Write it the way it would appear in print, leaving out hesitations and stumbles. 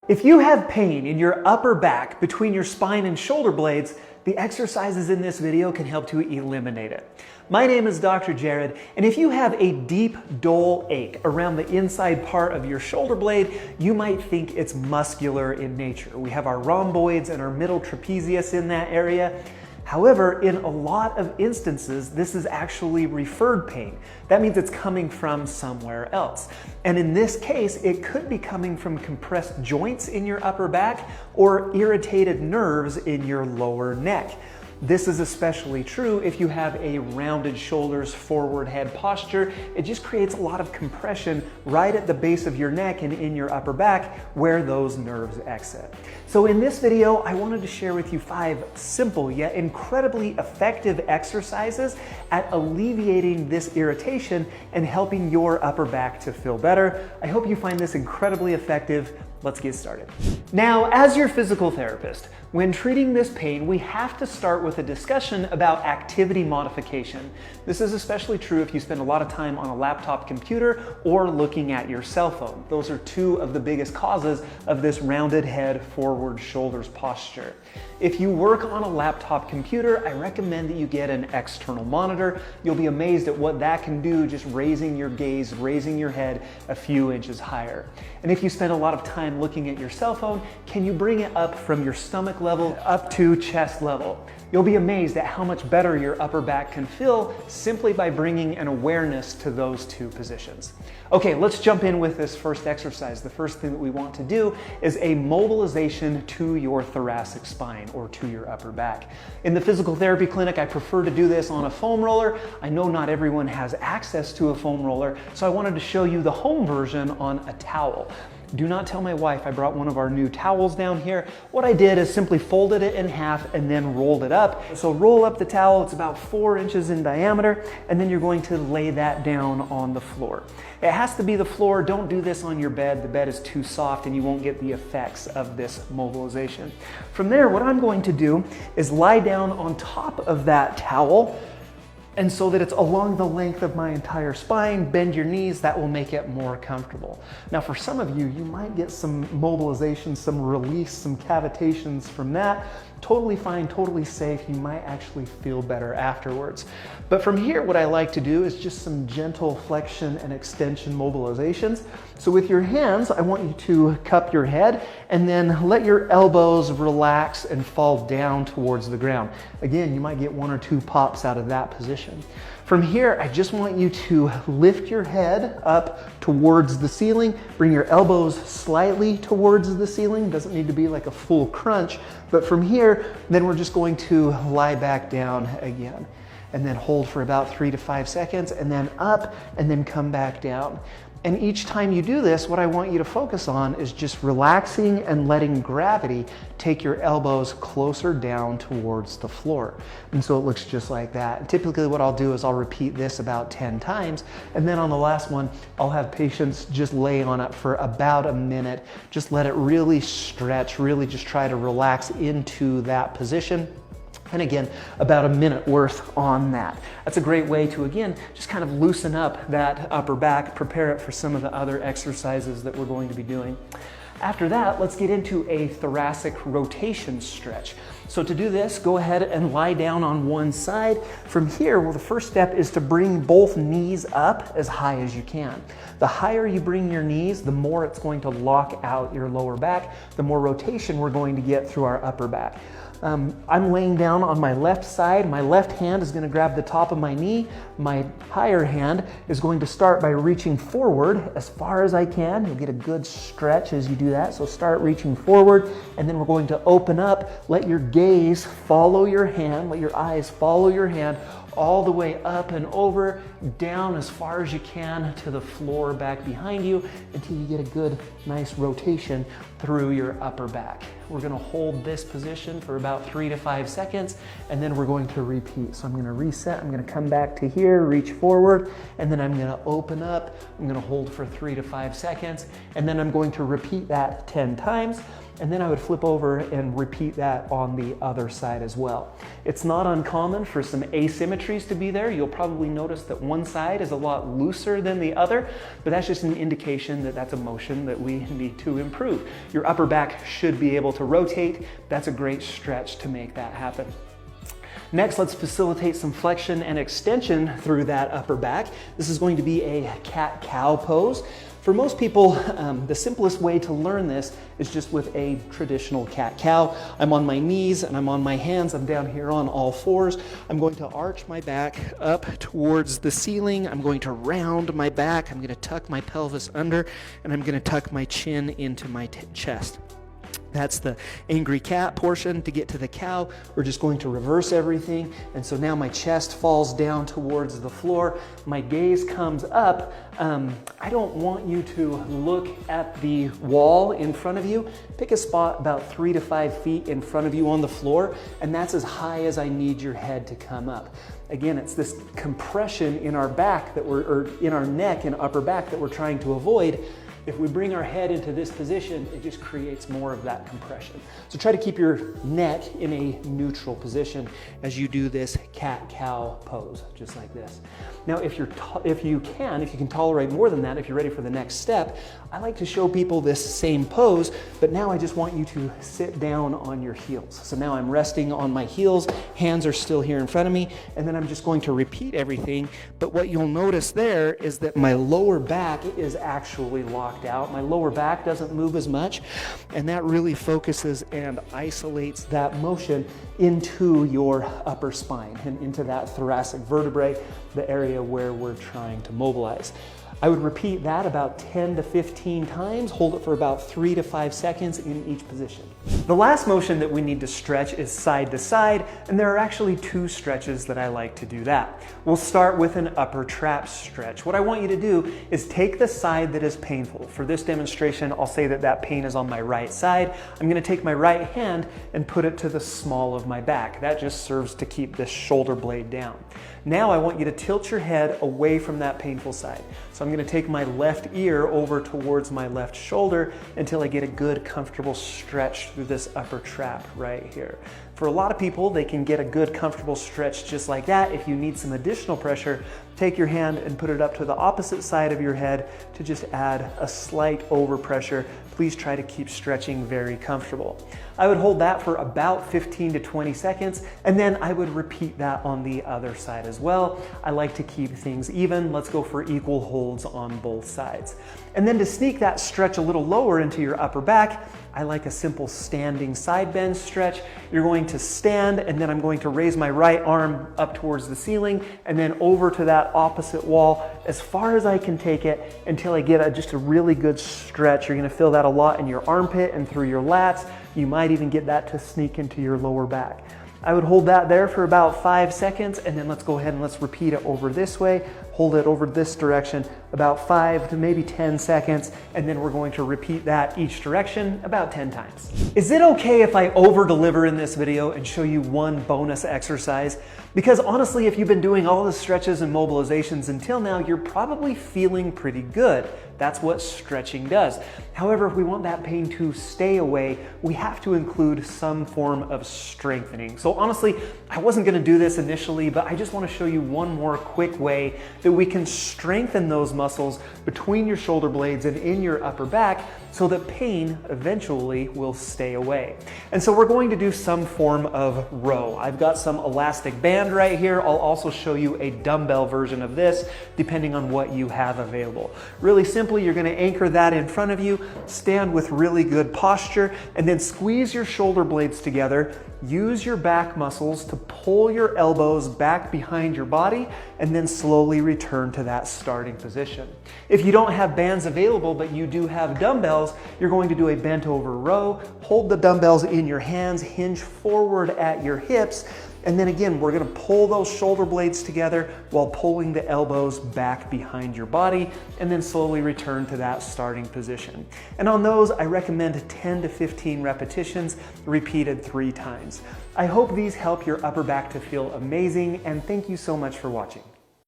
If you have pain in your upper back between your spine and shoulder blades, the exercises in this video can help to eliminate it. My name is Dr. Jared, and if you have a deep, dull ache around the inside part of your shoulder blade, you might think it's muscular in nature. We have our rhomboids and our middle trapezius in that area. However, in a lot of instances, this is actually referred pain. That means it's coming from somewhere else. And in this case, it could be coming from compressed joints in your upper back or irritated nerves in your lower neck. This is especially true if you have a rounded shoulders, forward head posture. It just creates a lot of compression right at the base of your neck and in your upper back where those nerves exit. So in this video, I wanted to share with you 5 simple yet incredibly effective exercises at alleviating this irritation and helping your upper back to feel better. I hope you find this incredibly effective. Let's get started. Now, as your physical therapist, when treating this pain, we have to start with a discussion about activity modification. This is especially true if you spend a lot of time on a laptop computer or looking at your cell phone. Those are 2 of the biggest causes of this rounded head, forward shoulders posture. If you work on a laptop computer, I recommend that you get an external monitor. You'll be amazed at what that can do, just raising your gaze, raising your head a few inches higher. And if you spend a lot of time looking at your cell phone, can you bring it up from your stomach level up to chest level? You'll be amazed at how much better your upper back can feel simply by bringing an awareness to those 2 positions. Okay, let's jump in with this first exercise. The first thing that we want to do is a mobilization to your thoracic spine or to your upper back. In the physical therapy clinic, I prefer to do this on a foam roller. I know not everyone has access to a foam roller, so I wanted to show you the home version on a towel. Do not tell my wife I brought one of our new towels down here. What I did is simply folded it in half and then rolled it up. So roll up the towel, it's about 4 inches in diameter, and then you're going to lay that down on the floor. It has to be the floor. Don't do this on your bed. The bed is too soft and you won't get the effects of this mobilization. From there, what I'm going to do is lie down on top of that towel, and so that it's along the length of my entire spine. Bend your knees, that will make it more comfortable. Now for some of you, you might get some mobilization, some release, some cavitations from that. Totally fine, totally safe. You might actually feel better afterwards. But from here, what I like to do is just some gentle flexion and extension mobilizations. So with your hands, I want you to cup your head and then let your elbows relax and fall down towards the ground. Again, you might get 1 or 2 pops out of that position. From here, I just want you to lift your head up towards the ceiling, bring your elbows slightly towards the ceiling. Doesn't need to be like a full crunch, but from here, then we're just going to lie back down again and then hold for about 3 to 5 seconds and then up and then come back down. And each time you do this, what I want you to focus on is just relaxing and letting gravity take your elbows closer down towards the floor. And so it looks just like that. And typically what I'll do is I'll repeat this about 10 times. And then on the last one, I'll have patients just lay on it for about a minute. Just let it really stretch, really just try to relax into that position. And again, about a minute worth on that. That's a great way to, again, just kind of loosen up that upper back, prepare it for some of the other exercises that we're going to be doing. After that, let's get into a thoracic rotation stretch. So to do this, go ahead and lie down on one side. From here, well, the first step is to bring both knees up as high as you can. The higher you bring your knees, the more it's going to lock out your lower back, the more rotation we're going to get through our upper back. I'm laying down on my left side. My left hand is going to grab the top of my knee. My higher hand is going to start by reaching forward as far as I can. You'll get a good stretch as you do that. So start reaching forward, and then we're going to open up. Let your gaze follow your hand. Let your eyes follow your hand all the way up and over, down as far as you can to the floor back behind you until you get a good, nice rotation through your upper back. We're gonna hold this position for about 3 to 5 seconds, and then we're going to repeat. So I'm gonna reset, I'm gonna come back to here, reach forward, and then I'm gonna open up. I'm gonna hold for 3 to 5 seconds, and then I'm going to repeat that 10 times. and then I would flip over and repeat that on the other side as well. It's not uncommon for some asymmetries to be there. You'll probably notice that one side is a lot looser than the other, but that's just an indication that that's a motion that we need to improve. Your upper back should be able to rotate. That's a great stretch to make that happen. Next, let's facilitate some flexion and extension through that upper back. This is going to be a cat-cow pose. For most people, the simplest way to learn this is just with a traditional cat-cow. I'm on my knees and I'm on my hands. I'm down here on all fours. I'm going to arch my back up towards the ceiling. I'm going to round my back. I'm going to tuck my pelvis under, and I'm going to tuck my chin into my chest. That's the angry cat portion. To get to the cow, we're just going to reverse everything. And so now my chest falls down towards the floor. My gaze comes up. I don't want you to look at the wall in front of you. Pick a spot about 3 to 5 feet in front of you on the floor, and that's as high as I need your head to come up. Again, it's this compression in our back or in our neck and upper back that we're trying to avoid. If we bring our head into this position, it just creates more of that compression. So try to keep your neck in a neutral position as you do this cat-cow pose, just like this. Now, if you can tolerate more than that, if you're ready for the next step, I like to show people this same pose, but now I just want you to sit down on your heels. So now I'm resting on my heels, hands are still here in front of me, and then I'm just going to repeat everything. But what you'll notice there is that my lower back is actually locked out. My lower back doesn't move as much, and that really focuses and isolates that motion into your upper spine and into that thoracic vertebrae, the area where we're trying to mobilize. I would repeat that about 10 to 15 times, hold it for about 3 to 5 seconds in each position. The last motion that we need to stretch is side to side, and there are actually 2 stretches that I like to do that. We'll start with an upper trap stretch. What I want you to do is take the side that is painful. For this demonstration, I'll say that that pain is on my right side. I'm going to take my right hand and put it to the small of my back. That just serves to keep this shoulder blade down. Now I want you to tilt your head away from that painful side. So I'm going to take my left ear over towards my left shoulder until I get a good, comfortable stretch through this upper trap right here. For a lot of people, they can get a good, comfortable stretch just like that. If you need some additional pressure, take your hand and put it up to the opposite side of your head to just add a slight overpressure. Please try to keep stretching very comfortable. I would hold that for about 15 to 20 seconds, and then I would repeat that on the other side as well. I like to keep things even. Let's go for equal holds on both sides. And then to sneak that stretch a little lower into your upper back, I like a simple standing side bend stretch. You're going to stand, and then I'm going to raise my right arm up towards the ceiling and then over to that opposite wall as far as I can take it until I get just a really good stretch. You're going to feel that a lot in your armpit and through your lats. You might even get that to sneak into your lower back. I would hold that there for about 5 seconds, and then let's go ahead and let's repeat it over this way. Hold it over this direction about 5 to maybe 10 seconds, and then we're going to repeat that each direction about 10 times. Is it okay if I over-deliver in this video and show you one bonus exercise? Because honestly, if you've been doing all the stretches and mobilizations until now, you're probably feeling pretty good. That's what stretching does. However, if we want that pain to stay away, we have to include some form of strengthening. So honestly, I wasn't going to do this initially, but I just want to show you one more quick way that we can strengthen those muscles between your shoulder blades and in your upper back so that pain eventually will stay away. And so we're going to do some form of row. I've got some elastic band right here. I'll also show you a dumbbell version of this depending on what you have available. Really simply, you're going to anchor that in front of you, stand with really good posture, and then squeeze your shoulder blades together. Use your back muscles to pull your elbows back behind your body and then slowly return to that starting position. If you don't have bands available but you do have dumbbells, you're going to do a bent over row. Hold the dumbbells in your hands, hinge forward at your hips, and then again, we're going to pull those shoulder blades together while pulling the elbows back behind your body and then slowly return to that starting position. And on those, I recommend 10 to 15 repetitions repeated 3 times. I hope these help your upper back to feel amazing, and thank you so much for watching.